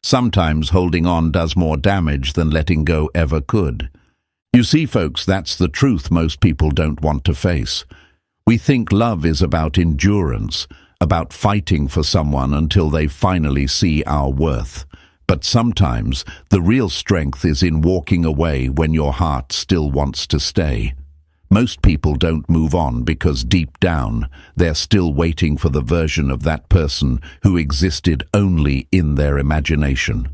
Sometimes holding on does more damage than letting go ever could. You see, folks, that's the truth most people don't want to face. We think love is about endurance, about fighting for someone until they finally see our worth. But sometimes the real strength is in walking away when your heart still wants to stay. Most people don't move on because deep down they're still waiting for the version of that person who existed only in their imagination.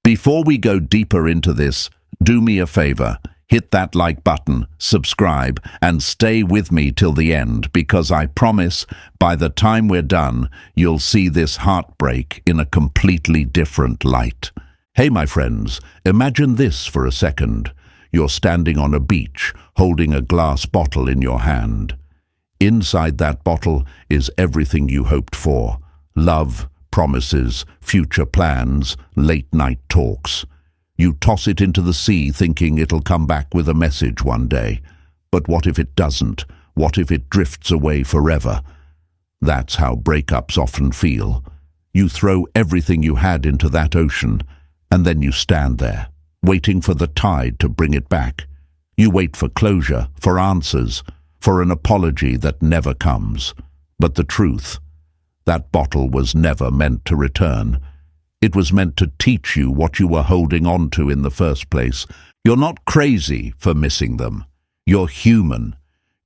Before we go deeper into this, do me a favor. Hit that like button, subscribe, and stay with me till the end, because I promise by the time we're done, you'll see this heartbreak in a completely different light. Hey, my friends, imagine this for a second. You're standing on a beach, holding a glass bottle in your hand. Inside that bottle is everything you hoped for: love, promises, future plans, late-night talks. You toss it into the sea thinking it'll come back with a message one day. But what if it doesn't? What if it drifts away forever? That's how breakups often feel. You throw everything you had into that ocean, and then you stand there, waiting for the tide to bring it back. You wait for closure, for answers, for an apology that never comes. But the truth, that bottle was never meant to return. It was meant to teach you what you were holding on to in the first place. You're not crazy for missing them. You're human.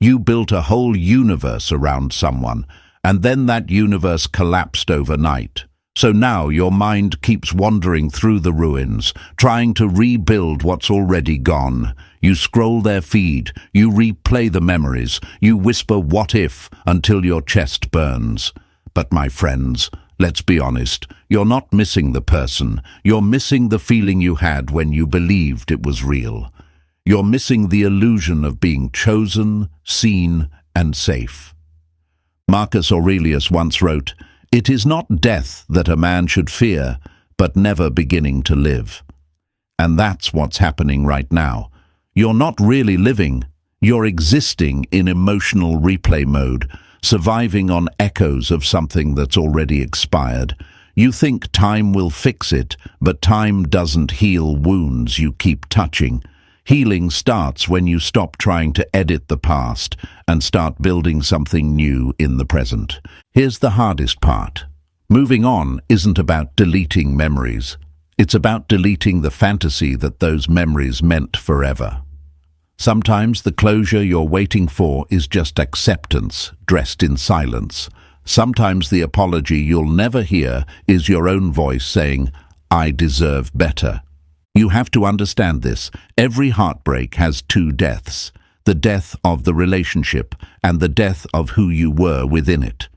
You built a whole universe around someone, and then that universe collapsed overnight. So now your mind keeps wandering through the ruins, trying to rebuild what's already gone. You scroll their feed, you replay the memories, you whisper "what if" until your chest burns. But my friends, let's be honest, you're not missing the person. You're missing the feeling you had when you believed it was real. You're missing the illusion of being chosen, seen, and safe. Marcus Aurelius once wrote, "It is not death that a man should fear, but never beginning to live." And that's what's happening right now. You're not really living. You're existing in emotional replay mode, surviving on echoes of something that's already expired. You think time will fix it, but time doesn't heal wounds you keep touching. Healing starts when you stop trying to edit the past and start building something new in the present. Here's the hardest part. Moving on isn't about deleting memories. It's about deleting the fantasy that those memories meant forever. Sometimes the closure you're waiting for is just acceptance, dressed in silence. Sometimes the apology you'll never hear is your own voice saying, "I deserve better." You have to understand this. Every heartbreak has two deaths: the death of the relationship and the death of who you were within it.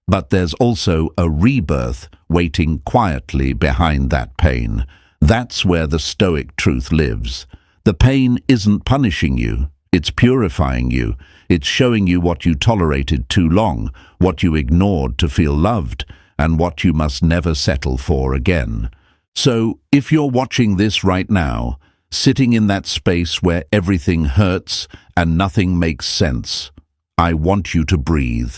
But there's also a rebirth waiting quietly behind that pain. That's where the Stoic truth lives. The pain isn't punishing you, it's purifying you. It's showing you what you tolerated too long, what you ignored to feel loved, and what you must never settle for again. So, if you're watching this right now, sitting in that space where everything hurts and nothing makes sense, I want you to breathe.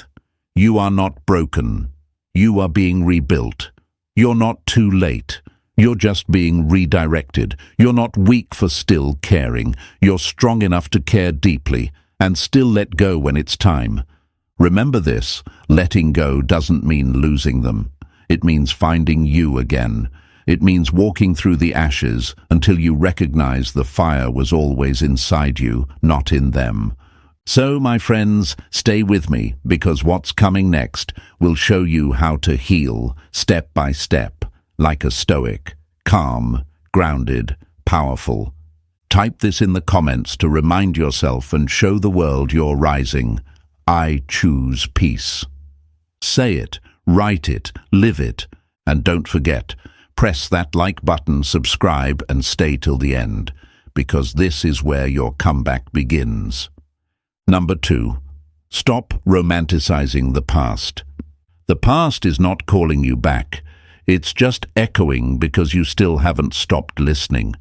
You are not broken. You are being rebuilt. You're not too late. You're just being redirected. You're not weak for still caring. You're strong enough to care deeply and still let go when it's time. Remember this, letting go doesn't mean losing them. It means finding you again. It means walking through the ashes until you recognize the fire was always inside you, not in them. So, my friends, stay with me, because what's coming next will show you how to heal step by step, like a Stoic, calm, grounded, powerful. Type this in the comments to remind yourself and show the world you're rising. I choose peace. Say it, write it, live it, and don't forget, press that like button, subscribe, and stay till the end, because this is where your comeback begins. Number 2, stop romanticizing the past. The past is not calling you back. It's just echoing because you still haven't stopped listening.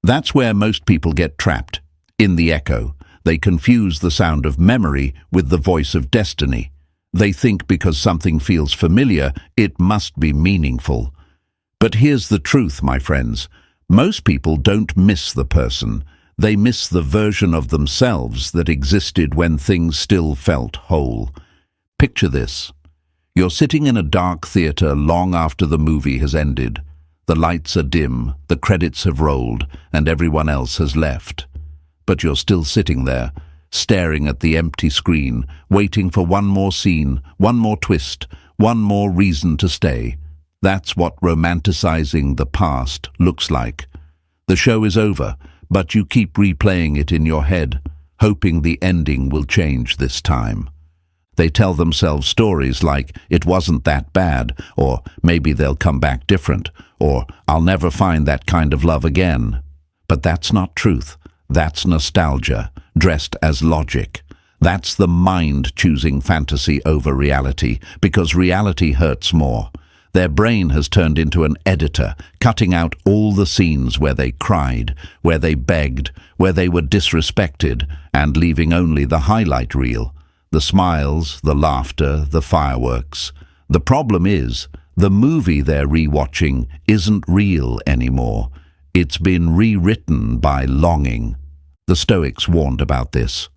That's where most people get trapped, in the echo. They confuse the sound of memory with the voice of destiny. They think because something feels familiar, it must be meaningful. But here's the truth, my friends. Most people don't miss the person. They miss the version of themselves that existed when things still felt whole. Picture this. You're sitting in a dark theater long after the movie has ended. The lights are dim, the credits have rolled, and everyone else has left. But you're still sitting there, staring at the empty screen, waiting for one more scene, one more twist, one more reason to stay. That's what romanticizing the past looks like. The show is over, but you keep replaying it in your head, hoping the ending will change this time. They tell themselves stories like, "It wasn't that bad," or "Maybe they'll come back different," or "I'll never find that kind of love again." But that's not truth. That's nostalgia, dressed as logic. That's the mind choosing fantasy over reality, because reality hurts more. Their brain has turned into an editor, cutting out all the scenes where they cried, where they begged, where they were disrespected, and leaving only the highlight reel. The smiles, the laughter, the fireworks. The problem is, the movie they're rewatching isn't real anymore. It's been rewritten by longing. The Stoics warned about this.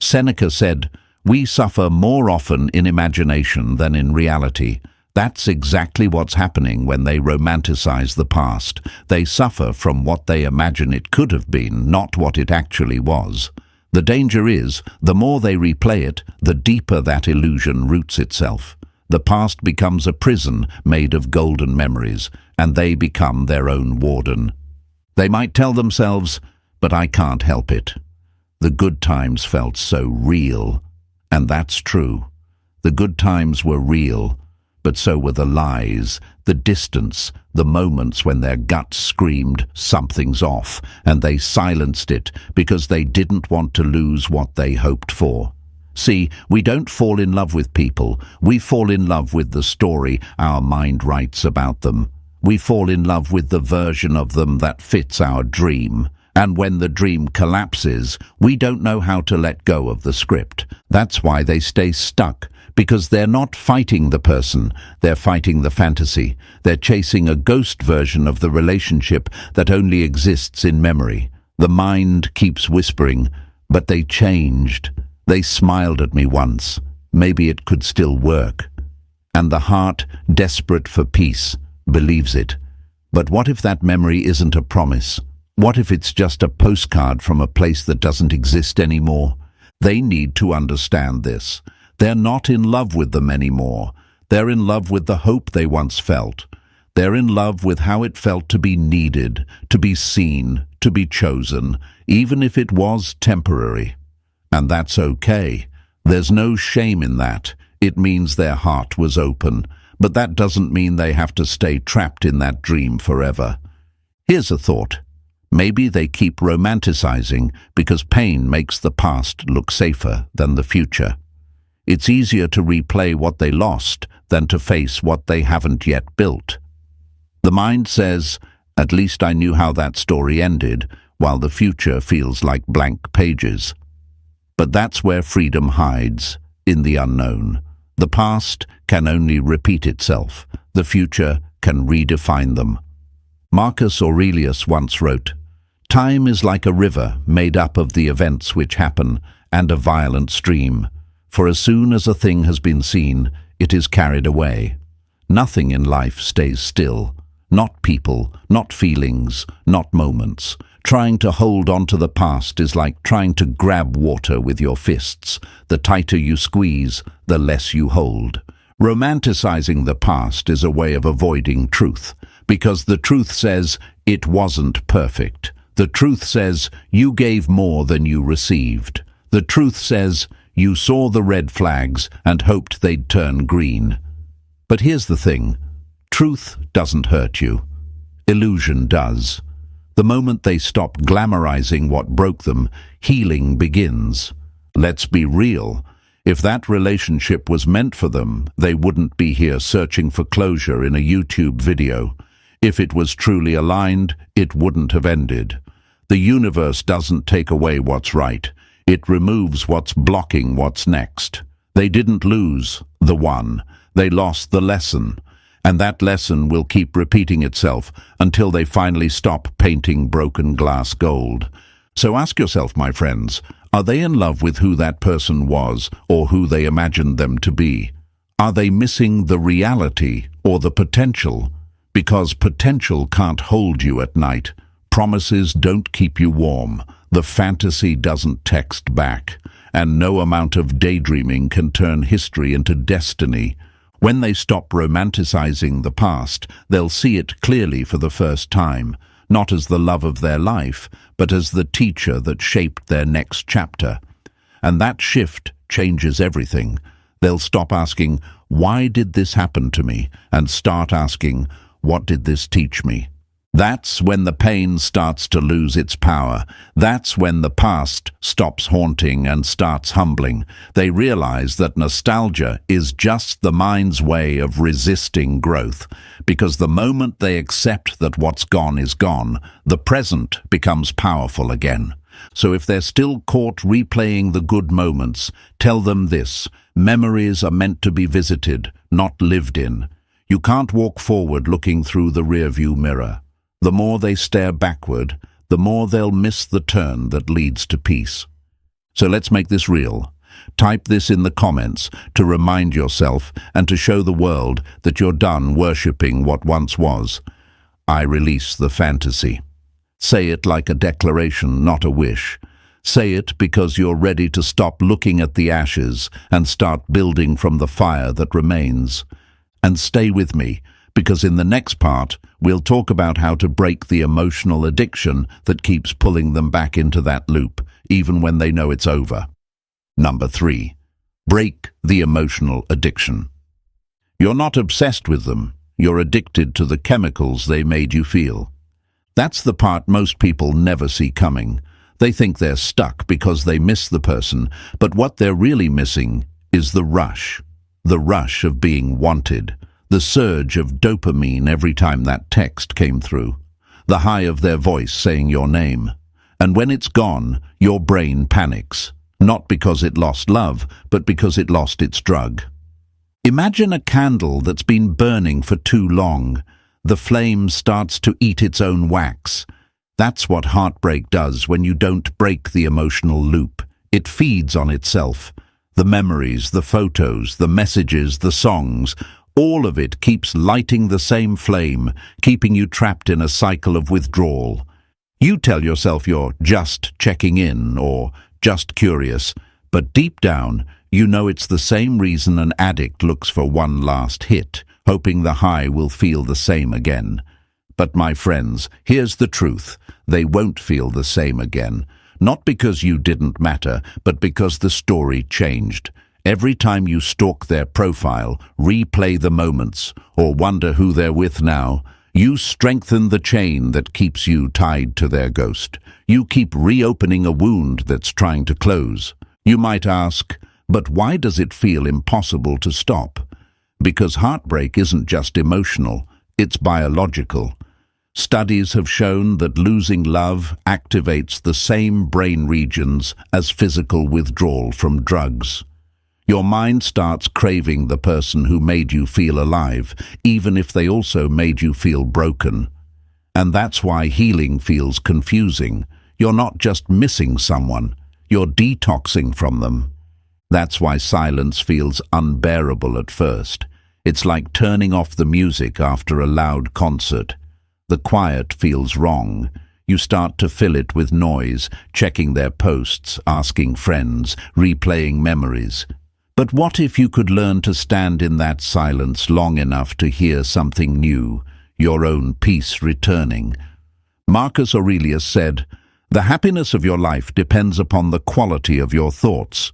Seneca said, "We suffer more often in imagination than in reality." That's exactly what's happening when they romanticize the past. They suffer from what they imagine it could have been, not what it actually was. The danger is, the more they replay it, the deeper that illusion roots itself. The past becomes a prison made of golden memories, and they become their own warden. They might tell themselves, "But I can't help it. The good times felt so real." And that's true. The good times were real, but so were the lies, the distance, the moments when their guts screamed, "Something's off," and they silenced it because they didn't want to lose what they hoped for. See, we don't fall in love with people. We fall in love with the story our mind writes about them. We fall in love with the version of them that fits our dream. And when the dream collapses, we don't know how to let go of the script. That's why they stay stuck, because they're not fighting the person, they're fighting the fantasy. They're chasing a ghost version of the relationship that only exists in memory. The mind keeps whispering, "But they changed. They smiled at me once. Maybe it could still work." And the heart, desperate for peace, believes it. But what if that memory isn't a promise? What if it's just a postcard from a place that doesn't exist anymore? They need to understand this. They're not in love with them anymore. They're in love with the hope they once felt. They're in love with how it felt to be needed, to be seen, to be chosen, even if it was temporary. And that's okay. There's no shame in that. It means their heart was open. But that doesn't mean they have to stay trapped in that dream forever. Here's a thought. Maybe they keep romanticizing because pain makes the past look safer than the future. It's easier to replay what they lost than to face what they haven't yet built. The mind says, "At least I knew how that story ended," while the future feels like blank pages. But that's where freedom hides, in the unknown. The past can only repeat itself. The future can redefine them. Marcus Aurelius once wrote, "Time is like a river made up of the events which happen and a violent stream. For as soon as a thing has been seen, it is carried away." Nothing in life stays still. Not people, not feelings, not moments. Trying to hold on to the past is like trying to grab water with your fists. The tighter you squeeze, the less you hold. Romanticizing the past is a way of avoiding truth, because the truth says it wasn't perfect. The truth says you gave more than you received. The truth says you saw the red flags and hoped they'd turn green. But here's the thing. Truth doesn't hurt you. Illusion does. The moment they stop glamorizing what broke them, healing begins. Let's be real. If that relationship was meant for them, they wouldn't be here searching for closure in a YouTube video. If it was truly aligned, it wouldn't have ended. The universe doesn't take away what's right. It removes what's blocking what's next. They didn't lose the one. They lost the lesson. And that lesson will keep repeating itself until they finally stop painting broken glass gold. So ask yourself, my friends, are they in love with who that person was or who they imagined them to be? Are they missing the reality or the potential? Because potential can't hold you at night. Promises don't keep you warm. The fantasy doesn't text back. And no amount of daydreaming can turn history into destiny. When they stop romanticizing the past, they'll see it clearly for the first time, not as the love of their life, but as the teacher that shaped their next chapter. And that shift changes everything. They'll stop asking, "Why did this happen to me?" and start asking, "What did this teach me?" That's when the pain starts to lose its power. That's when the past stops haunting and starts humbling. They realize that nostalgia is just the mind's way of resisting growth, because the moment they accept that what's gone is gone, the present becomes powerful again. So if they're still caught replaying the good moments, tell them this: memories are meant to be visited, not lived in. You can't walk forward looking through the rearview mirror. The more they stare backward, the more they'll miss the turn that leads to peace. So let's make this real. Type this in the comments to remind yourself and to show the world that you're done worshipping what once was. I release the fantasy. Say it like a declaration, not a wish. Say it because you're ready to stop looking at the ashes and start building from the fire that remains. And stay with me, because in the next part, we'll talk about how to break the emotional addiction that keeps pulling them back into that loop, even when they know it's over. Number 3. Break the emotional addiction. You're not obsessed with them. You're addicted to the chemicals they made you feel. That's the part most people never see coming. They think they're stuck because they miss the person, but what they're really missing is the rush of being wanted. The surge of dopamine every time that text came through. The high of their voice saying your name. And when it's gone, your brain panics. Not because it lost love, but because it lost its drug. Imagine a candle that's been burning for too long. The flame starts to eat its own wax. That's what heartbreak does when you don't break the emotional loop. It feeds on itself. The memories, the photos, the messages, the songs, all of it keeps lighting the same flame, keeping you trapped in a cycle of withdrawal. You tell yourself you're just checking in or just curious, but deep down, you know it's the same reason an addict looks for one last hit, hoping the high will feel the same again. But my friends, here's the truth. They won't feel the same again. Not because you didn't matter, but because the story changed. Every time you stalk their profile, replay the moments, or wonder who they're with now, you strengthen the chain that keeps you tied to their ghost. You keep reopening a wound that's trying to close. You might ask, but why does it feel impossible to stop? Because heartbreak isn't just emotional, it's biological. Studies have shown that losing love activates the same brain regions as physical withdrawal from drugs. Your mind starts craving the person who made you feel alive, even if they also made you feel broken. And that's why healing feels confusing. You're not just missing someone, you're detoxing from them. That's why silence feels unbearable at first. It's like turning off the music after a loud concert. The quiet feels wrong. You start to fill it with noise, checking their posts, asking friends, replaying memories. But what if you could learn to stand in that silence long enough to hear something new, your own peace returning? Marcus Aurelius said, "The happiness of your life depends upon the quality of your thoughts."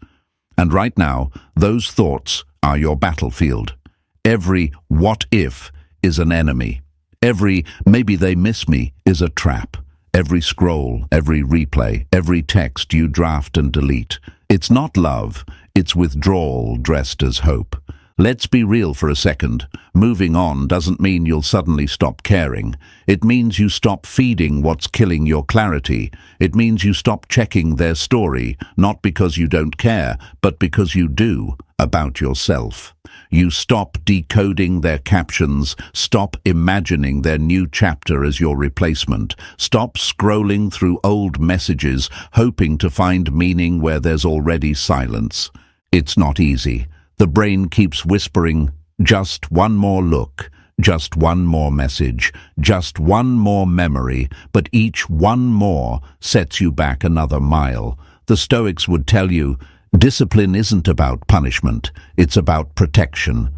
And right now, those thoughts are your battlefield. Every "what if" is an enemy. Every "maybe they miss me" is a trap. Every scroll, every replay, every text you draft and delete. It's not love, it's withdrawal dressed as hope. Let's be real for a second. Moving on doesn't mean you'll suddenly stop caring. It means you stop feeding what's killing your clarity. It means you stop checking their story, not because you don't care, but because you do. about yourself. You stop decoding their captions, stop imagining their new chapter as your replacement, stop scrolling through old messages, hoping to find meaning where there's already silence. It's not easy. The brain keeps whispering, just one more look, just one more message, just one more memory, but each one more sets you back another mile. The Stoics would tell you, discipline isn't about punishment, it's about protection.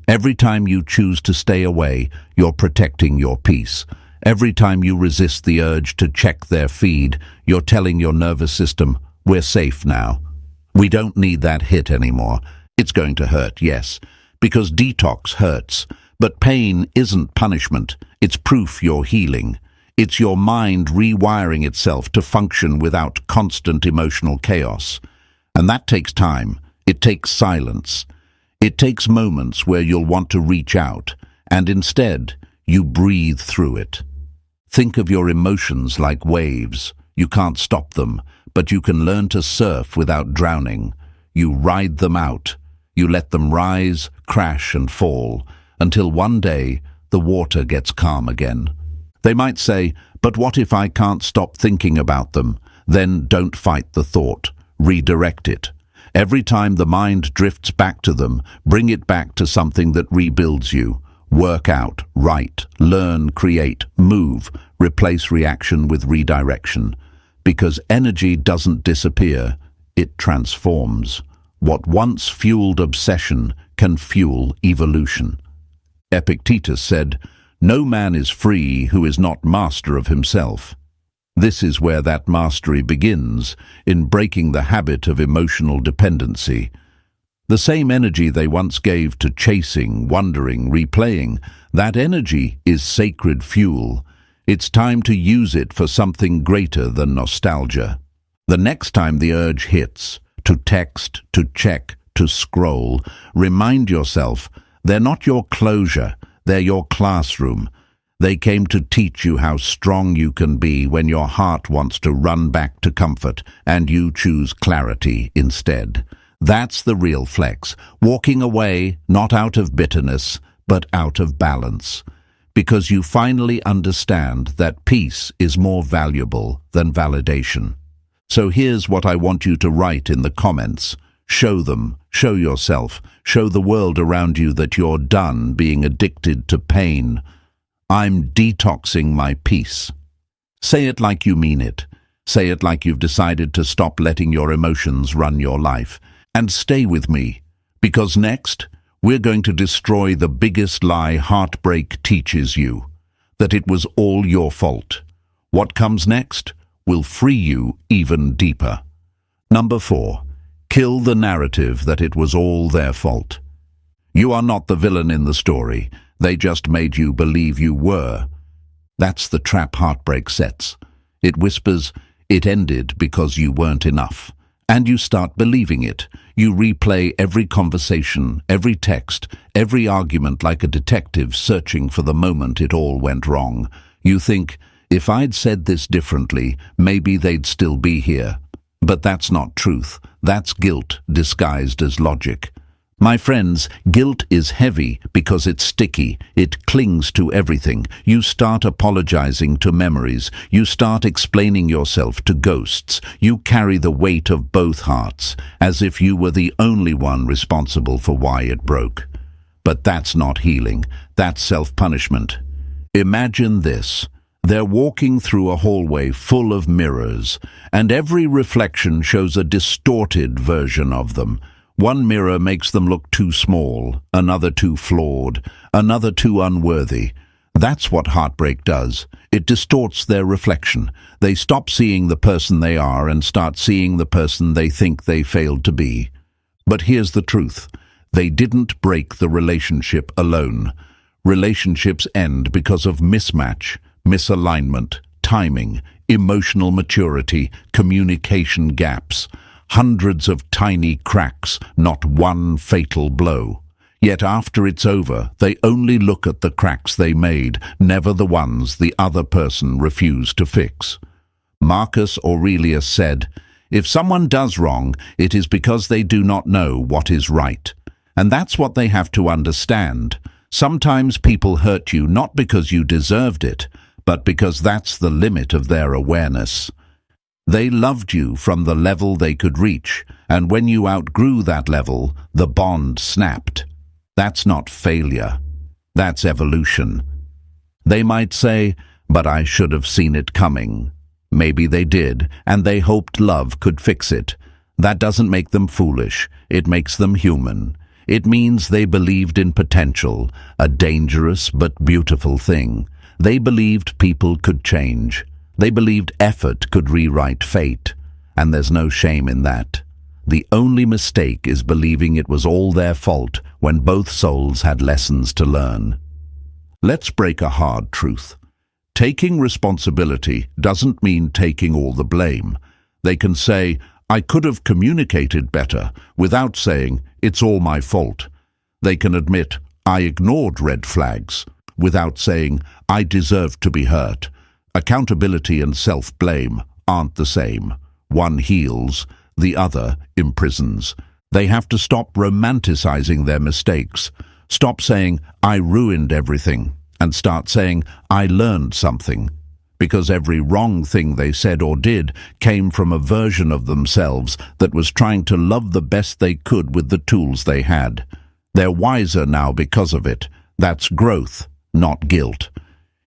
Every time you choose to stay away, you're protecting your peace. Every time you resist the urge to check their feed, you're telling your nervous system, we're safe now. We don't need that hit anymore. It's going to hurt, yes, because detox hurts. But pain isn't punishment, it's proof you're healing. It's your mind rewiring itself to function without constant emotional chaos. And that takes time. It takes silence. It takes moments where you'll want to reach out, and instead, you breathe through it. Think of your emotions like waves. You can't stop them, but you can learn to surf without drowning. You ride them out. You let them rise, crash, and fall, until one day the water gets calm again. They might say, but what if I can't stop thinking about them? Then don't fight the thought. Redirect it. Every time the mind drifts back to them, bring it back to something that rebuilds you. Work out, write, learn, create, move, replace reaction with redirection. Because energy doesn't disappear, it transforms. What once fueled obsession can fuel evolution. Epictetus said, "No man is free who is not master of himself." This is where that mastery begins, in breaking the habit of emotional dependency. The same energy they once gave to chasing, wondering, replaying, that energy is sacred fuel. It's time to use it for something greater than nostalgia. The next time the urge hits, to text, to check, to scroll, remind yourself, they're not your closure, they're your classroom. They came to teach you how strong you can be when your heart wants to run back to comfort and you choose clarity instead. That's the real flex, walking away not out of bitterness, but out of balance. Because you finally understand that peace is more valuable than validation. So here's what I want you to write in the comments. Show them, show yourself, show the world around you that you're done being addicted to pain. I'm detoxing my peace. Say it like you mean it. Say it like you've decided to stop letting your emotions run your life. And stay with me, because next, we're going to destroy the biggest lie heartbreak teaches you, that it was all your fault. What comes next will free you even deeper. Number 4, kill the narrative that it was all their fault. You are not the villain in the story. They just made you believe you were. That's the trap heartbreak sets. It whispers, it ended because you weren't enough. And you start believing it. You replay every conversation, every text, every argument like a detective searching for the moment it all went wrong. You think, if I'd said this differently, maybe they'd still be here. But that's not truth. That's guilt disguised as logic. My friends, guilt is heavy because it's sticky. It clings to everything. You start apologizing to memories. You start explaining yourself to ghosts. You carry the weight of both hearts, as if you were the only one responsible for why it broke. But that's not healing. That's self-punishment. Imagine this. They're walking through a hallway full of mirrors, and every reflection shows a distorted version of them. One mirror makes them look too small, another too flawed, another too unworthy. That's what heartbreak does. It distorts their reflection. They stop seeing the person they are and start seeing the person they think they failed to be. But here's the truth. They didn't break the relationship alone. Relationships end because of mismatch, misalignment, timing, emotional maturity, communication gaps. Hundreds of tiny cracks, not one fatal blow. Yet after it's over, they only look at the cracks they made, never the ones the other person refused to fix. Marcus Aurelius said, If someone does wrong, it is because they do not know what is right. And that's what they have to understand. Sometimes people hurt you not because you deserved it, but because that's the limit of their awareness. They loved you from the level they could reach, and when you outgrew that level, the bond snapped. That's not failure. That's evolution. They might say, "But I should have seen it coming." Maybe they did, and they hoped love could fix it. That doesn't make them foolish. It makes them human. It means they believed in potential, a dangerous but beautiful thing. They believed people could change. They believed effort could rewrite fate. And there's no shame in that. The only mistake is believing it was all their fault when both souls had lessons to learn. Let's break a hard truth. Taking responsibility doesn't mean taking all the blame. They can say, "I could have communicated better," without saying, "It's all my fault." They can admit, "I ignored red flags," without saying, "I deserved to be hurt." Accountability and self-blame aren't the same. One heals, the other imprisons. They have to stop romanticizing their mistakes. Stop saying, "I ruined everything," and start saying, "I learned something." Because every wrong thing they said or did came from a version of themselves that was trying to love the best they could with the tools they had. They're wiser now because of it. That's growth, not guilt.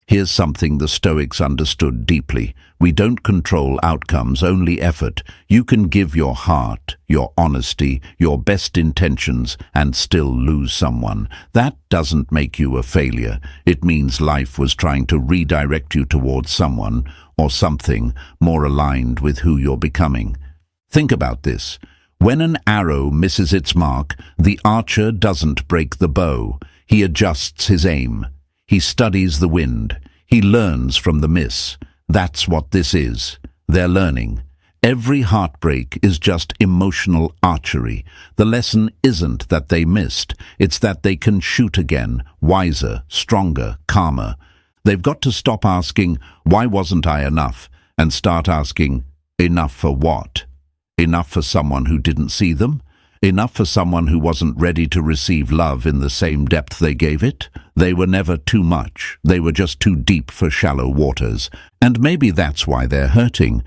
Here's something the Stoics understood deeply. We don't control outcomes, only effort. You can give your heart, your honesty, your best intentions, and still lose someone. That doesn't make you a failure. It means life was trying to redirect you towards someone or something more aligned with who you're becoming. Think about this. When an arrow misses its mark, the archer doesn't break the bow. He adjusts his aim. He studies the wind. He learns from the miss. That's what this is. They're learning. Every heartbreak is just emotional archery. The lesson isn't that they missed. It's that they can shoot again, wiser, stronger, calmer. They've got to stop asking, "Why wasn't I enough?" and start asking, "Enough for what?" Enough for someone who didn't see them? Enough for someone who wasn't ready to receive love in the same depth they gave it? They were never too much. They were just too deep for shallow waters. And maybe that's why they're hurting,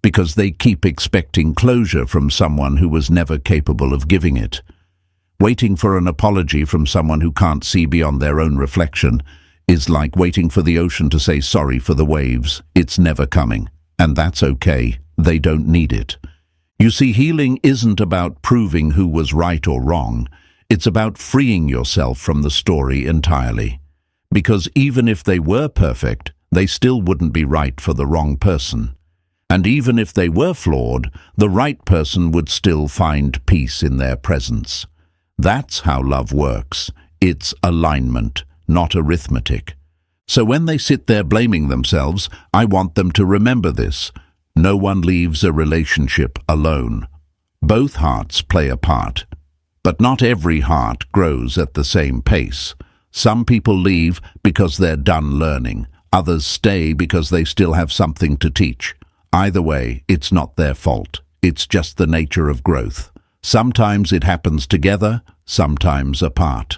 because they keep expecting closure from someone who was never capable of giving it. Waiting for an apology from someone who can't see beyond their own reflection is like waiting for the ocean to say sorry for the waves. It's never coming. And that's okay. They don't need it. You see, healing isn't about proving who was right or wrong. It's about freeing yourself from the story entirely. Because even if they were perfect, they still wouldn't be right for the wrong person. And even if they were flawed, the right person would still find peace in their presence. That's how love works. It's alignment, not arithmetic. So when they sit there blaming themselves, I want them to remember this. No one leaves a relationship alone. Both hearts play a part. But not every heart grows at the same pace. Some people leave because they're done learning. Others stay because they still have something to teach. Either way, it's not their fault. It's just the nature of growth. Sometimes it happens together, sometimes apart.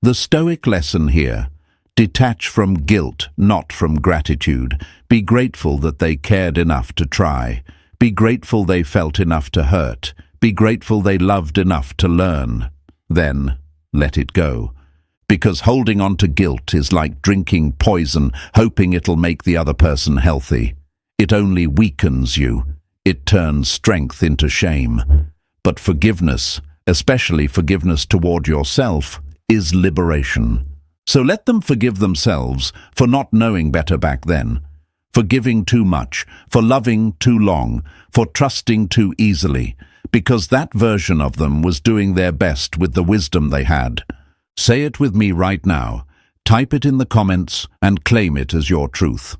The Stoic lesson here: detach from guilt, not from gratitude. Be grateful that they cared enough to try. Be grateful they felt enough to hurt. Be grateful they loved enough to learn. Then let it go. Because holding on to guilt is like drinking poison, hoping it'll make the other person healthy. It only weakens you. It turns strength into shame. But forgiveness, especially forgiveness toward yourself, is liberation. So let them forgive themselves for not knowing better back then, for giving too much, for loving too long, for trusting too easily, because that version of them was doing their best with the wisdom they had. Say it with me right now. Type it in the comments and claim it as your truth.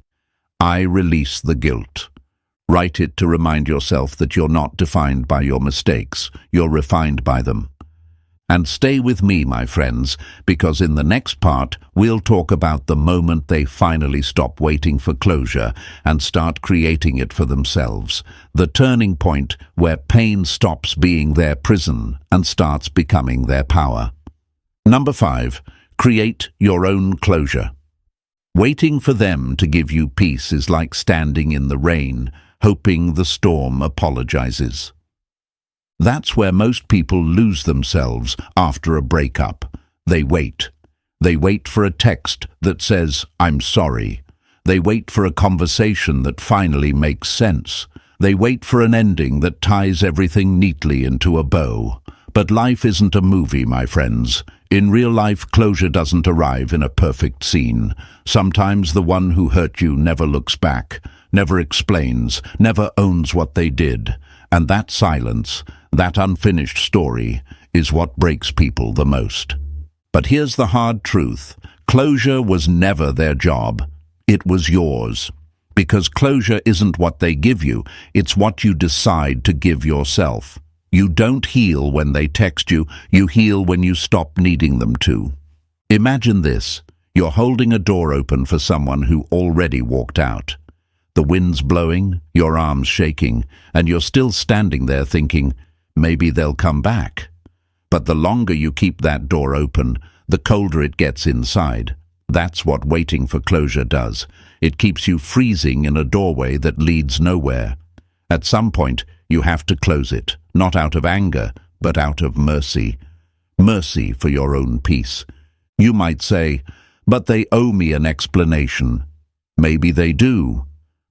I release the guilt. Write it to remind yourself that you're not defined by your mistakes. You're refined by them. And stay with me, my friends, because in the next part, we'll talk about the moment they finally stop waiting for closure and start creating it for themselves. The turning point where pain stops being their prison and starts becoming their power. Number 5. Create your own closure. Waiting for them to give you peace is like standing in the rain, hoping the storm apologizes. That's where most people lose themselves after a breakup. They wait. They wait for a text that says, "I'm sorry." They wait for a conversation that finally makes sense. They wait for an ending that ties everything neatly into a bow. But life isn't a movie, my friends. In real life, closure doesn't arrive in a perfect scene. Sometimes the one who hurt you never looks back, never explains, never owns what they did. And that silence, that unfinished story, is what breaks people the most. But here's the hard truth. Closure was never their job. It was yours. Because closure isn't what they give you, it's what you decide to give yourself. You don't heal when they text you, you heal when you stop needing them to. Imagine this. You're holding a door open for someone who already walked out. The wind's blowing, your arms shaking, and you're still standing there thinking, maybe they'll come back. But the longer you keep that door open, the colder it gets inside. That's what waiting for closure does. It keeps you freezing in a doorway that leads nowhere. At some point, you have to close it, not out of anger, but out of mercy. Mercy for your own peace. You might say, but they owe me an explanation. Maybe they do.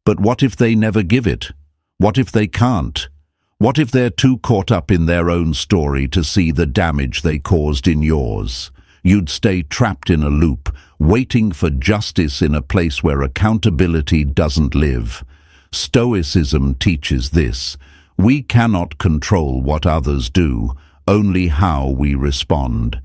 But what if they never give it? What if they can't? What if they're too caught up in their own story to see the damage they caused in yours? You'd stay trapped in a loop, waiting for justice in a place where accountability doesn't live. Stoicism teaches this. We cannot control what others do, only how we respond.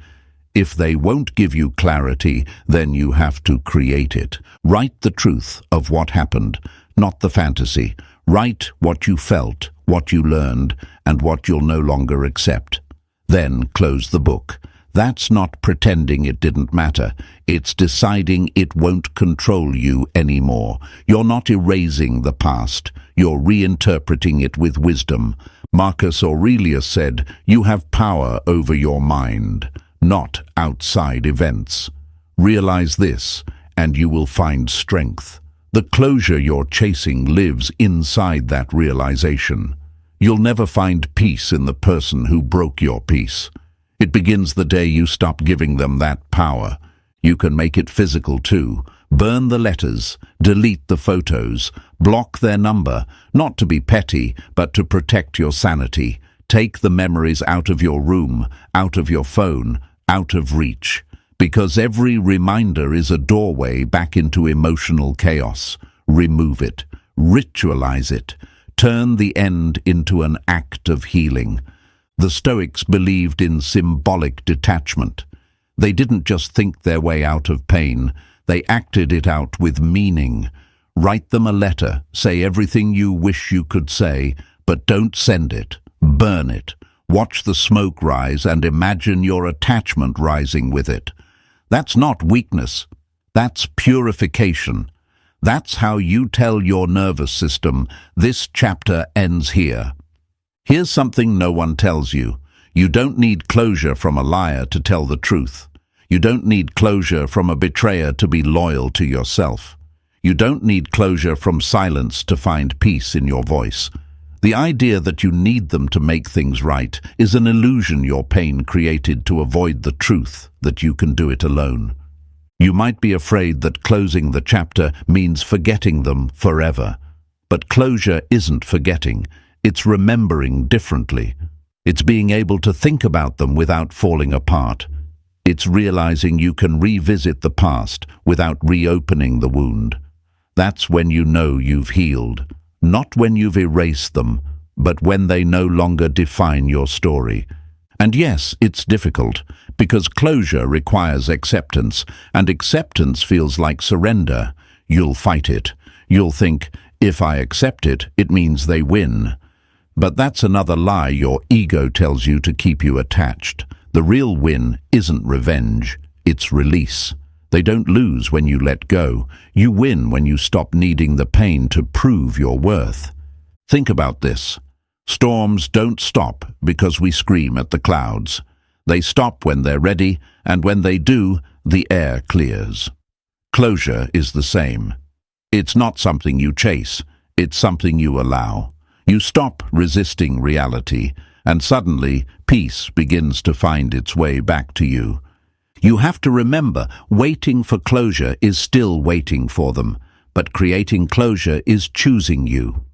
If they won't give you clarity, then you have to create it. Write the truth of what happened, not the fantasy. Write what you felt, what you learned, and what you'll no longer accept. Then close the book. That's not pretending it didn't matter. It's deciding it won't control you anymore. You're not erasing the past. You're reinterpreting it with wisdom. Marcus Aurelius said, "You have power over your mind, not outside events." Realize this, and you will find strength. The closure you're chasing lives inside that realization. You'll never find peace in the person who broke your peace. It begins the day you stop giving them that power. You can make it physical too. Burn the letters, delete the photos, block their number, not to be petty, but to protect your sanity. Take the memories out of your room, out of your phone, out of reach. Because every reminder is a doorway back into emotional chaos. Remove it. Ritualize it. Turn the end into an act of healing. The Stoics believed in symbolic detachment. They didn't just think their way out of pain. They acted it out with meaning. Write them a letter. Say everything you wish you could say, but don't send it. Burn it. Watch the smoke rise and imagine your attachment rising with it. That's not weakness. That's purification. That's how you tell your nervous system, this chapter ends here. Here's something no one tells you. You don't need closure from a liar to tell the truth. You don't need closure from a betrayer to be loyal to yourself. You don't need closure from silence to find peace in your voice. The idea that you need them to make things right is an illusion your pain created to avoid the truth that you can do it alone. You might be afraid that closing the chapter means forgetting them forever. But closure isn't forgetting. It's remembering differently. It's being able to think about them without falling apart. It's realizing you can revisit the past without reopening the wound. That's when you know you've healed. Not when you've erased them, but when they no longer define your story. And yes, it's difficult, because closure requires acceptance, and acceptance feels like surrender. You'll fight it. You'll think, if I accept it, it means they win. But that's another lie your ego tells you to keep you attached. The real win isn't revenge, it's release. They don't lose when you let go. You win when you stop needing the pain to prove your worth. Think about this. Storms don't stop because we scream at the clouds. They stop when they're ready, and when they do, the air clears. Closure is the same. It's not something you chase, it's something you allow. You stop resisting reality, and suddenly peace begins to find its way back to you. You have to remember, waiting for closure is still waiting for them, but creating closure is choosing you.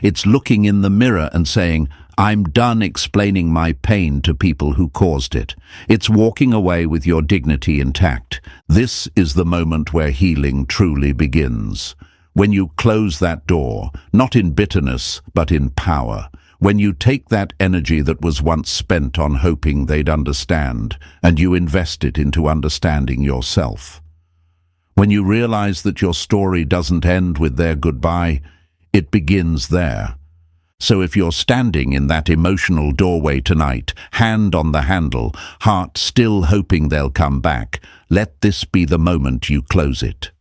It's looking in the mirror and saying, I'm done explaining my pain to people who caused it. It's walking away with your dignity intact. This is the moment where healing truly begins. When you close that door, not in bitterness, but in power. When you take that energy that was once spent on hoping they'd understand, and you invest it into understanding yourself. When you realize that your story doesn't end with their goodbye, it begins there. So if you're standing in that emotional doorway tonight, hand on the handle, heart still hoping they'll come back, let this be the moment you close it.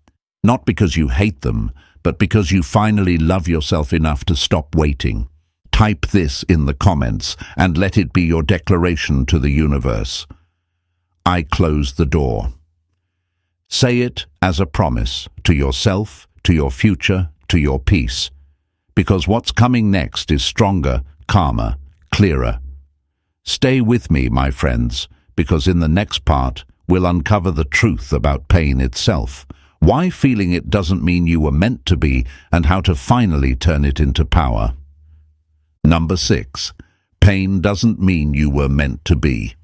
Not because you hate them, but because you finally love yourself enough to stop waiting. Type this in the comments and let it be your declaration to the universe. I close the door. Say it as a promise to yourself, to your future, to your peace. Because what's coming next is stronger, calmer, clearer. Stay with me, my friends, because in the next part, we'll uncover the truth about pain itself, why feeling it doesn't mean you were meant to be, and how to finally turn it into power. Number 6. Pain doesn't mean you were meant to be.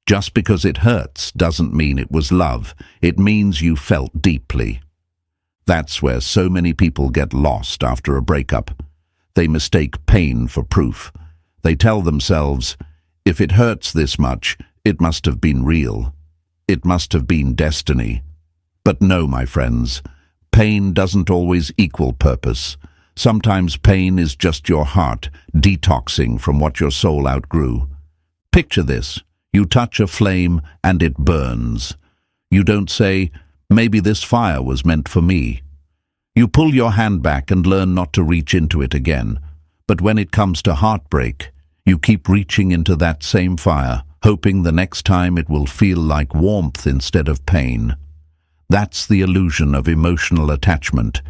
Just because it hurts doesn't mean it was love. It means you felt deeply. That's where so many people get lost after a breakup. They mistake pain for proof. They tell themselves, if it hurts this much, it must have been real. It must have been destiny. But no, my friends, pain doesn't always equal purpose. Sometimes pain is just your heart detoxing from what your soul outgrew. Picture this. You touch a flame and it burns. You don't say, maybe this fire was meant for me. You pull your hand back and learn not to reach into it again. But when it comes to heartbreak, you keep reaching into that same fire, hoping the next time it will feel like warmth instead of pain. That's the illusion of emotional attachment.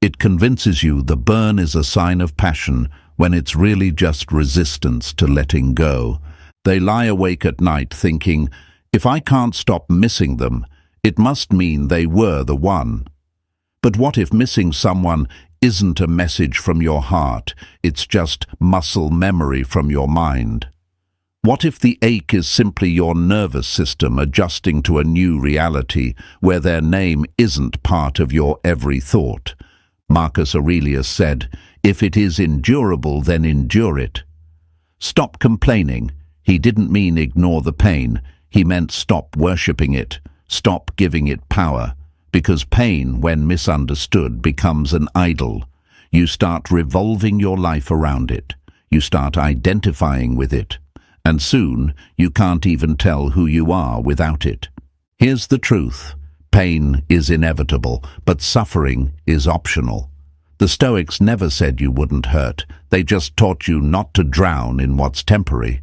It convinces you the burn is a sign of passion when it's really just resistance to letting go. They lie awake at night thinking, if I can't stop missing them, it must mean they were the one. But what if missing someone isn't a message from your heart, it's just muscle memory from your mind? What if the ache is simply your nervous system adjusting to a new reality where their name isn't part of your every thought? Marcus Aurelius said, if it is endurable, then endure it. Stop complaining. He didn't mean ignore the pain. He meant stop worshipping it. Stop giving it power, because pain, when misunderstood, becomes an idol. You start revolving your life around it. You start identifying with it. And soon, you can't even tell who you are without it. Here's the truth. Pain is inevitable, but suffering is optional. The Stoics never said you wouldn't hurt. They just taught you not to drown in what's temporary.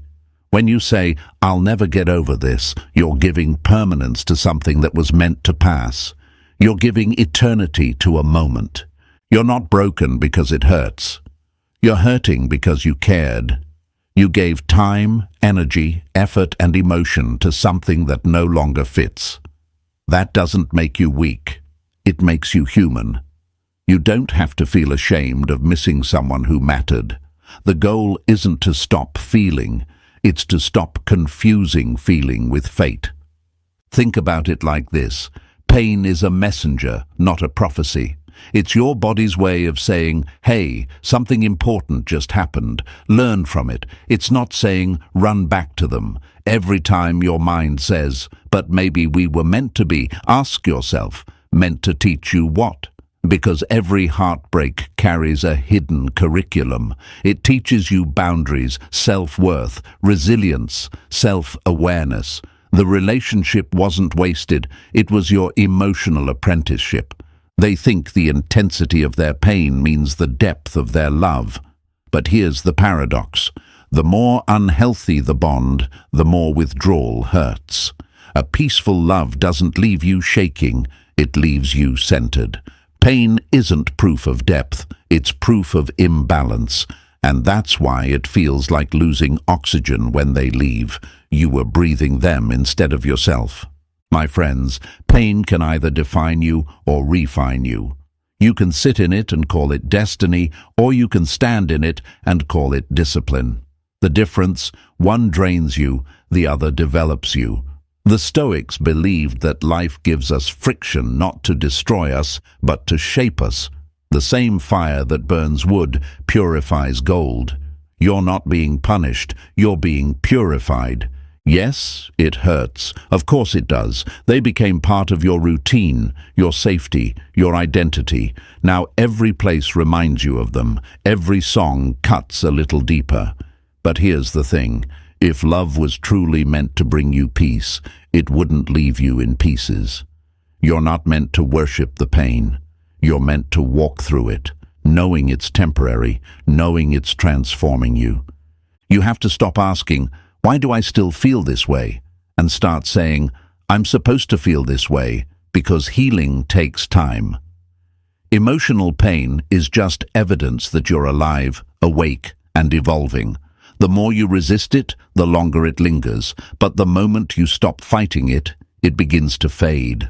When you say, I'll never get over this, you're giving permanence to something that was meant to pass. You're giving eternity to a moment. You're not broken because it hurts. You're hurting because you cared. You gave time, energy, effort, and emotion to something that no longer fits. That doesn't make you weak. It makes you human. You don't have to feel ashamed of missing someone who mattered. The goal isn't to stop feeling. It's to stop confusing feeling with fate. Think about it like this. Pain is a messenger, not a prophecy. It's your body's way of saying, hey, something important just happened. Learn from it. It's not saying, run back to them. Every time your mind says, but maybe we were meant to be, ask yourself, meant to teach you what? Because every heartbreak carries a hidden curriculum. It teaches you boundaries, self-worth, resilience, self-awareness. The relationship wasn't wasted, it was your emotional apprenticeship. They think the intensity of their pain means the depth of their love. But here's the paradox. The more unhealthy the bond, the more withdrawal hurts. A peaceful love doesn't leave you shaking, it leaves you centered. Pain isn't proof of depth, it's proof of imbalance. And that's why it feels like losing oxygen when they leave. You were breathing them instead of yourself. My friends, pain can either define you or refine you. You can sit in it and call it destiny, or you can stand in it and call it discipline. The difference, one drains you, the other develops you. The Stoics believed that life gives us friction not to destroy us, but to shape us. The same fire that burns wood purifies gold. You're not being punished, you're being purified. Yes, it hurts. Of course it does. They became part of your routine, your safety, your identity. Now every place reminds you of them. Every song cuts a little deeper. But here's the thing. If love was truly meant to bring you peace, it wouldn't leave you in pieces. You're not meant to worship the pain. You're meant to walk through it, knowing it's temporary, knowing it's transforming you. You have to stop asking, why do I still feel this way? And start saying, I'm supposed to feel this way, because healing takes time. Emotional pain is just evidence that you're alive, awake, and evolving. The more you resist it, the longer it lingers, but the moment you stop fighting it, it begins to fade.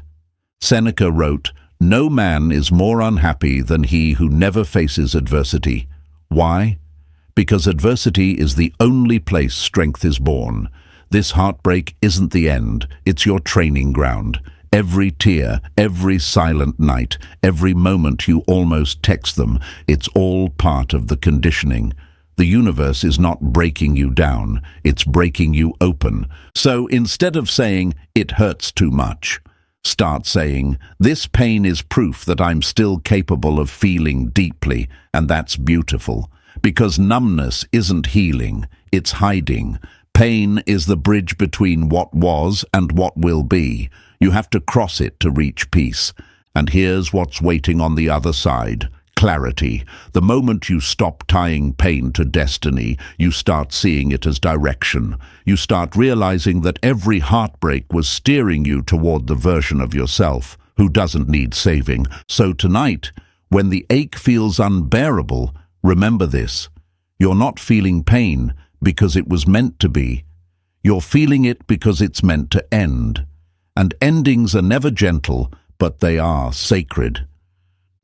Seneca wrote, "No man is more unhappy than he who never faces adversity." Why? Because adversity is the only place strength is born. This heartbreak isn't the end, it's your training ground. Every tear, every silent night, every moment you almost text them, it's all part of the conditioning. The universe is not breaking you down, it's breaking you open. So instead of saying, it hurts too much, start saying, this pain is proof that I'm still capable of feeling deeply, and that's beautiful. Because numbness isn't healing, it's hiding. Pain is the bridge between what was and what will be. You have to cross it to reach peace. And here's what's waiting on the other side. Clarity. The moment you stop tying pain to destiny, you start seeing it as direction. You start realizing that every heartbreak was steering you toward the version of yourself who doesn't need saving. So tonight, when the ache feels unbearable, remember this. You're not feeling pain because it was meant to be. You're feeling it because it's meant to end. And endings are never gentle, but they are sacred.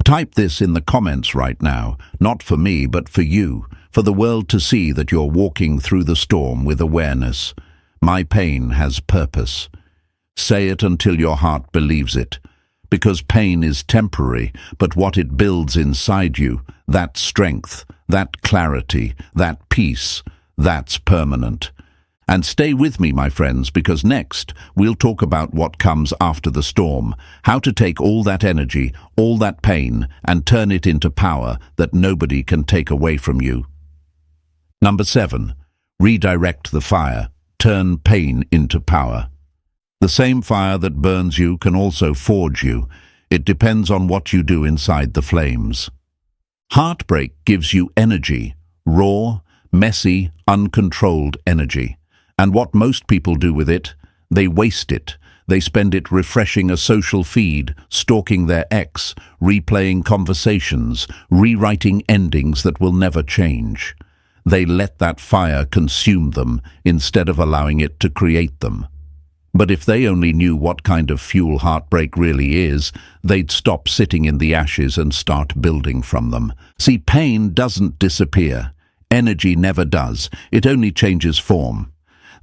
Type this in the comments right now, not for me, but for you, for the world to see that you're walking through the storm with awareness. My pain has purpose. Say it until your heart believes it. Because pain is temporary, but what it builds inside you, that strength, that clarity, that peace, that's permanent. And stay with me, my friends, because next we'll talk about what comes after the storm, how to take all that energy, all that pain, and turn it into power that nobody can take away from you. Number 7. Redirect the fire. Turn pain into power. The same fire that burns you can also forge you. It depends on what you do inside the flames. Heartbreak gives you energy, raw, messy, uncontrolled energy. And what most people do with it, they waste it. They spend it refreshing a social feed, stalking their ex, replaying conversations, rewriting endings that will never change. They let that fire consume them instead of allowing it to create them. But if they only knew what kind of fuel heartbreak really is, they'd stop sitting in the ashes and start building from them. See, pain doesn't disappear. Energy never does. It only changes form.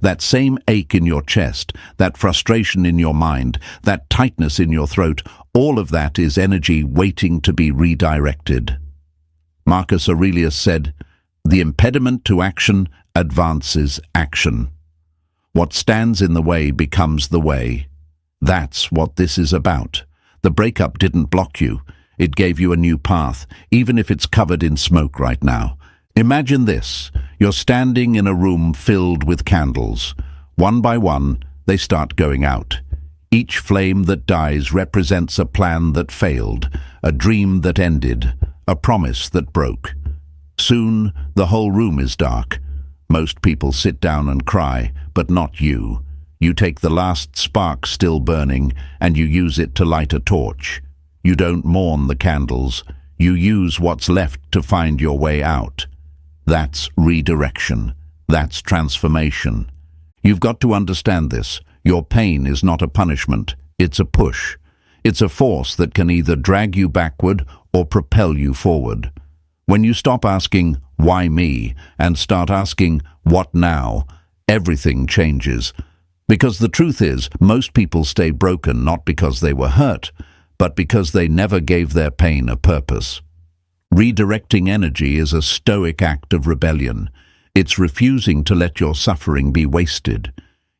That same ache in your chest, that frustration in your mind, that tightness in your throat, all of that is energy waiting to be redirected. Marcus Aurelius said, "The impediment to action advances action. What stands in the way becomes the way." That's what this is about. The breakup didn't block you. It gave you a new path, even if it's covered in smoke right now. Imagine this. You're standing in a room filled with candles. One by one, they start going out. Each flame that dies represents a plan that failed, a dream that ended, a promise that broke. Soon, the whole room is dark. Most people sit down and cry, but not you. You take the last spark still burning, and you use it to light a torch. You don't mourn the candles. You use what's left to find your way out. That's redirection. That's transformation. You've got to understand this. Your pain is not a punishment. It's a push. It's a force that can either drag you backward or propel you forward. When you stop asking, "Why me?" and start asking, "What now?" everything changes. Because the truth is, most people stay broken not because they were hurt, but because they never gave their pain a purpose. Redirecting energy is a stoic act of rebellion. It's refusing to let your suffering be wasted.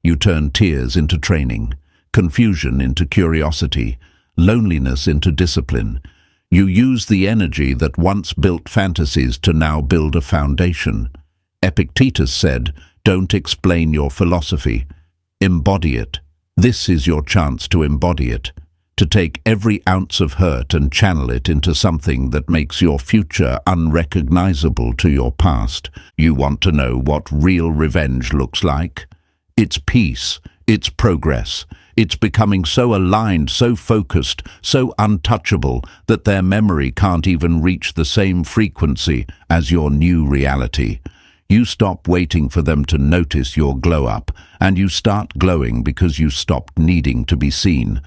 You turn tears into training, confusion into curiosity, loneliness into discipline. You use the energy that once built fantasies to now build a foundation. Epictetus said, "Don't explain your philosophy. Embody it." This is your chance to embody it, to take every ounce of hurt and channel it into something that makes your future unrecognizable to your past. You want to know what real revenge looks like? It's peace, it's progress, it's becoming so aligned, so focused, so untouchable that their memory can't even reach the same frequency as your new reality. You stop waiting for them to notice your glow up, and you start glowing because you stopped needing to be seen.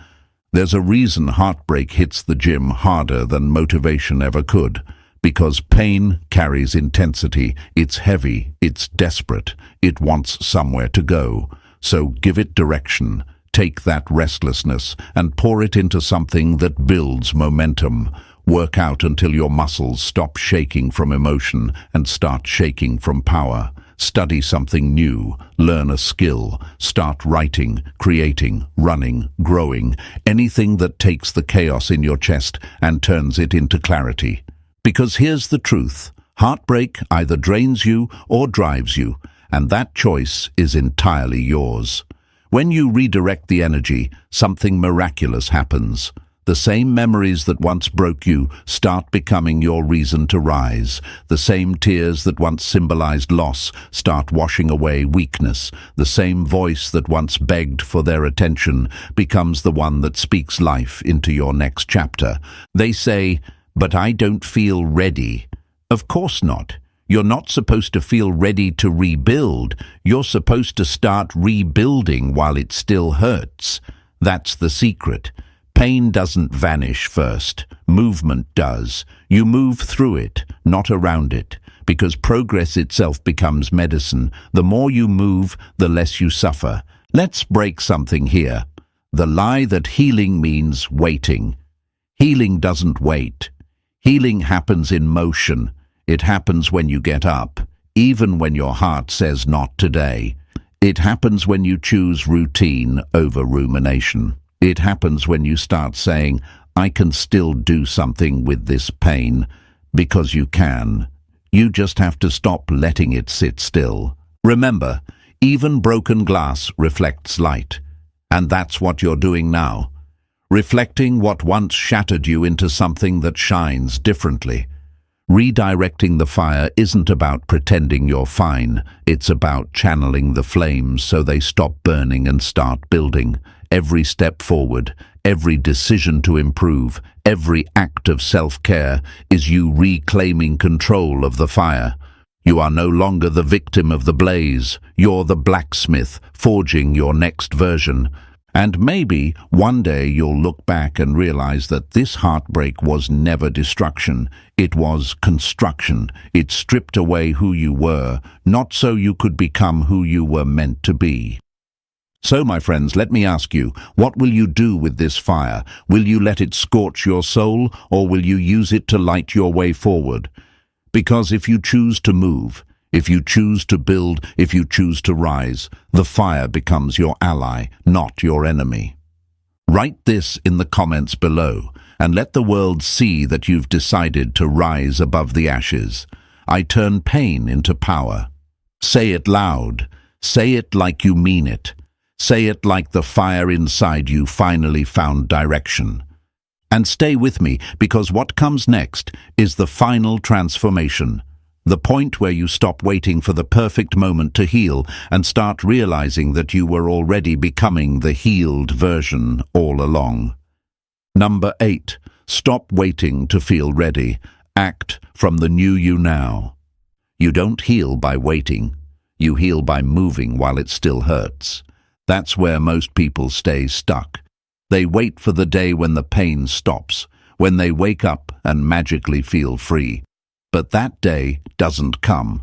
There's a reason heartbreak hits the gym harder than motivation ever could. Because pain carries intensity. It's heavy, it's desperate, it wants somewhere to go. So give it direction. Take that restlessness and pour it into something that builds momentum. Work out until your muscles stop shaking from emotion and start shaking from power. Study something new, learn a skill, start writing, creating, running, growing, anything that takes the chaos in your chest and turns it into clarity. Because here's the truth, heartbreak either drains you or drives you, and that choice is entirely yours. When you redirect the energy, something miraculous happens. The same memories that once broke you start becoming your reason to rise. The same tears that once symbolized loss start washing away weakness. The same voice that once begged for their attention becomes the one that speaks life into your next chapter. They say, "But I don't feel ready." Of course not. You're not supposed to feel ready to rebuild. You're supposed to start rebuilding while it still hurts. That's the secret. Pain doesn't vanish first. Movement does. You move through it, not around it, because progress itself becomes medicine. The more you move, the less you suffer. Let's break something here. The lie that healing means waiting. Healing doesn't wait. Healing happens in motion. It happens when you get up, even when your heart says not today. It happens when you choose routine over rumination. It happens when you start saying, "I can still do something with this pain," because you can. You just have to stop letting it sit still. Remember, even broken glass reflects light. And that's what you're doing now. Reflecting what once shattered you into something that shines differently. Redirecting the fire isn't about pretending you're fine. It's about channeling the flames so they stop burning and start building. Every step forward, every decision to improve, every act of self-care is you reclaiming control of the fire. You are no longer the victim of the blaze. You're the blacksmith, forging your next version. And maybe one day you'll look back and realize that this heartbreak was never destruction. It was construction. It stripped away who you were, not so you could become who you were meant to be. So, my friends, let me ask you, what will you do with this fire? Will you let it scorch your soul, or will you use it to light your way forward? Because if you choose to move, if you choose to build, if you choose to rise, the fire becomes your ally, not your enemy. Write this in the comments below. and let the world see that you've decided to rise above the ashes. I turn pain into power. Say it loud. Say it like you mean it. Say it like the fire inside you finally found direction. And stay with me, because what comes next is the final transformation. The point where you stop waiting for the perfect moment to heal and start realizing that you were already becoming the healed version all along. Number 8. Stop waiting to feel ready. Act from the new you now. You don't heal by waiting. You heal by moving while it still hurts. That's where most people stay stuck. They wait for the day when the pain stops, when they wake up and magically feel free. But that day doesn't come.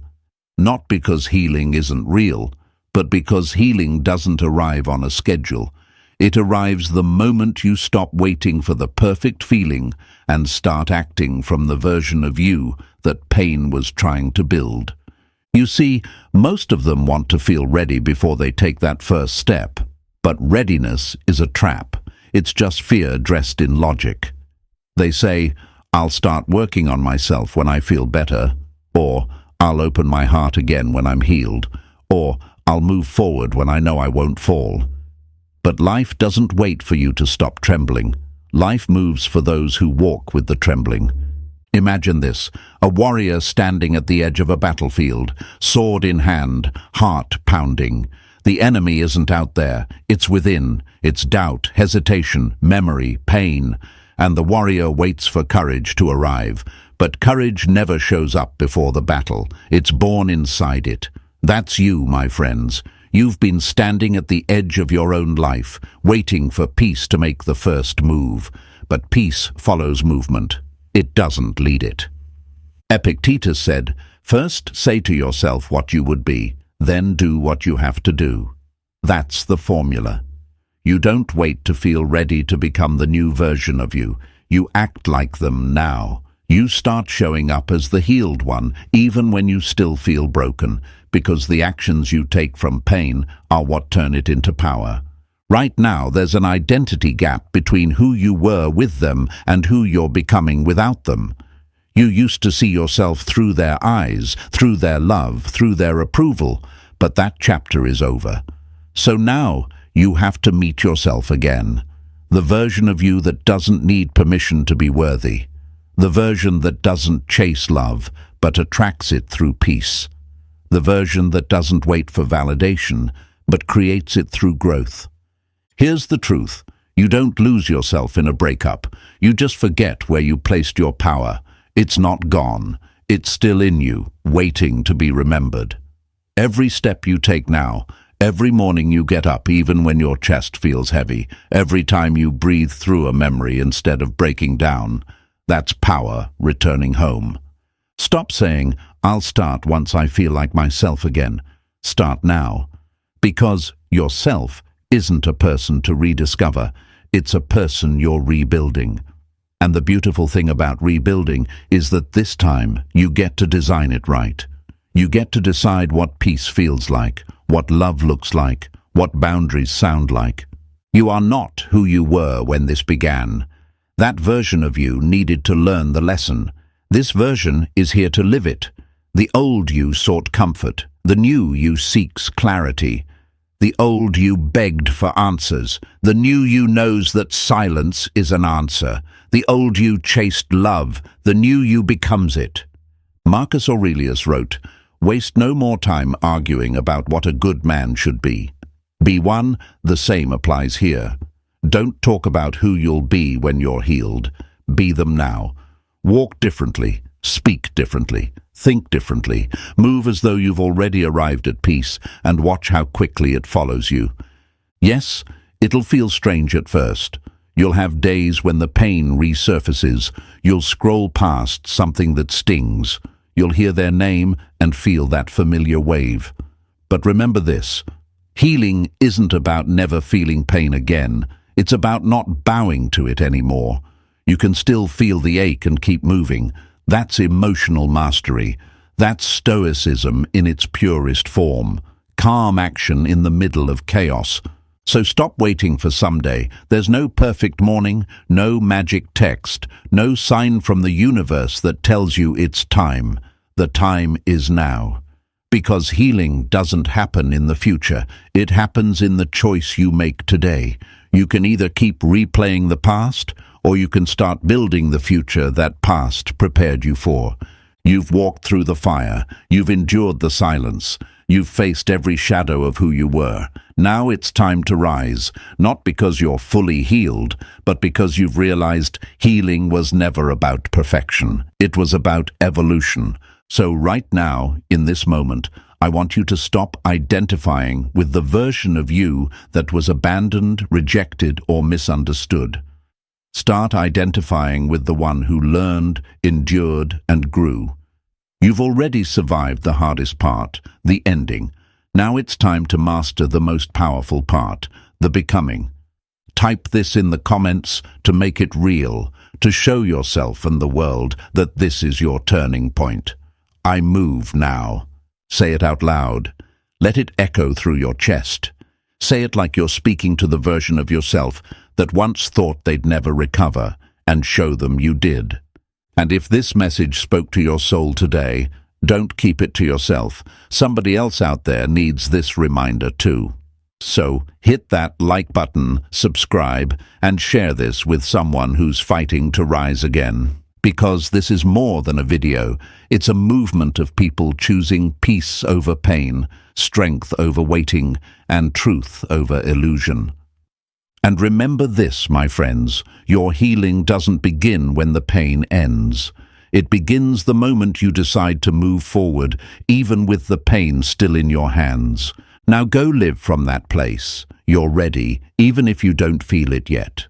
Not because healing isn't real, but because healing doesn't arrive on a schedule. It arrives the moment you stop waiting for the perfect feeling and start acting from the version of you that pain was trying to build. You see, most of them want to feel ready before they take that first step. But readiness is a trap. It's just fear dressed in logic. They say, I'll start working on myself when I feel better, or I'll open my heart again when I'm healed, or I'll move forward when I know I won't fall. But life doesn't wait for you to stop trembling. Life moves for those who walk with the trembling. Imagine this, a warrior standing at the edge of a battlefield, sword in hand, heart pounding. The enemy isn't out there, it's within. It's doubt, hesitation, memory, pain. And the warrior waits for courage to arrive. But courage never shows up before the battle. It's born inside it. That's you, my friends. You've been standing at the edge of your own life, waiting for peace to make the first move. But peace follows movement. It doesn't lead it. Epictetus said, "First say to yourself what you would be, then do what you have to do." That's the formula. You don't wait to feel ready to become the new version of you. You act like them now. You start showing up as the healed one, even when you still feel broken, because the actions you take from pain are what turn it into power. Right now, there's an identity gap between who you were with them and who you're becoming without them. You used to see yourself through their eyes, through their love, through their approval, but that chapter is over. So now, you have to meet yourself again. The version of you that doesn't need permission to be worthy. The version that doesn't chase love, but attracts it through peace. The version that doesn't wait for validation, but creates it through growth. Here's the truth. You don't lose yourself in a breakup. You just forget where you placed your power. It's not gone. It's still in you, waiting to be remembered. Every step you take now, every morning you get up even when your chest feels heavy, every time you breathe through a memory instead of breaking down, that's power returning home. Stop saying, "I'll start once I feel like myself again." Start now. Because yourself isn't a person to rediscover, it's a person you're rebuilding. And the beautiful thing about rebuilding is that this time you get to design it right. You get to decide what peace feels like, what love looks like, what boundaries sound like. You are not who you were when this began. That version of you needed to learn the lesson. This version is here to live it. The old you sought comfort. The new you seeks clarity. The old you begged for answers. The new you knows that silence is an answer. The old you chased love. The new you becomes it. Marcus Aurelius wrote, "Waste no more time arguing about what a good man should be. Be one, the same applies here. Don't talk about who you'll be when you're healed. Be them now. Walk differently, speak differently, think differently, move as though you've already arrived at peace, and watch how quickly it follows you. Yes, it'll feel strange at first. You'll have days when the pain resurfaces. You'll scroll past something that stings. You'll hear their name and feel that familiar wave. But remember this, healing isn't about never feeling pain again. It's about not bowing to it anymore. You can still feel the ache and keep moving. That's emotional mastery. That's Stoicism in its purest form. Calm action in the middle of chaos. So stop waiting for someday. There's no perfect morning, no magic text, no sign from the universe that tells you it's time. The time is now. Because healing doesn't happen in the future. It happens in the choice you make today. You can either keep replaying the past, or you can start building the future that past prepared you for. You've walked through the fire. You've endured the silence. You've faced every shadow of who you were. Now it's time to rise, not because you're fully healed, but because you've realized healing was never about perfection. It was about evolution. So right now, in this moment, I want you to stop identifying with the version of you that was abandoned, rejected, or misunderstood. Start identifying with the one who learned, endured, and grew. You've already survived the hardest part, the ending. Now it's time to master the most powerful part, the becoming. Type this in the comments to make it real, to show yourself and the world that this is your turning point. I move now. Say it out loud. Let it echo through your chest. Say it like you're speaking to the version of yourself that once thought they'd never recover, and show them you did. And if this message spoke to your soul today, don't keep it to yourself. Somebody else out there needs this reminder too. So hit that like button, subscribe, and share this with someone who's fighting to rise again. Because this is more than a video. It's a movement of people choosing peace over pain, strength over waiting, and truth over illusion. And remember this, my friends, your healing doesn't begin when the pain ends. It begins the moment you decide to move forward, even with the pain still in your hands. Now go live from that place. You're ready, even if you don't feel it yet.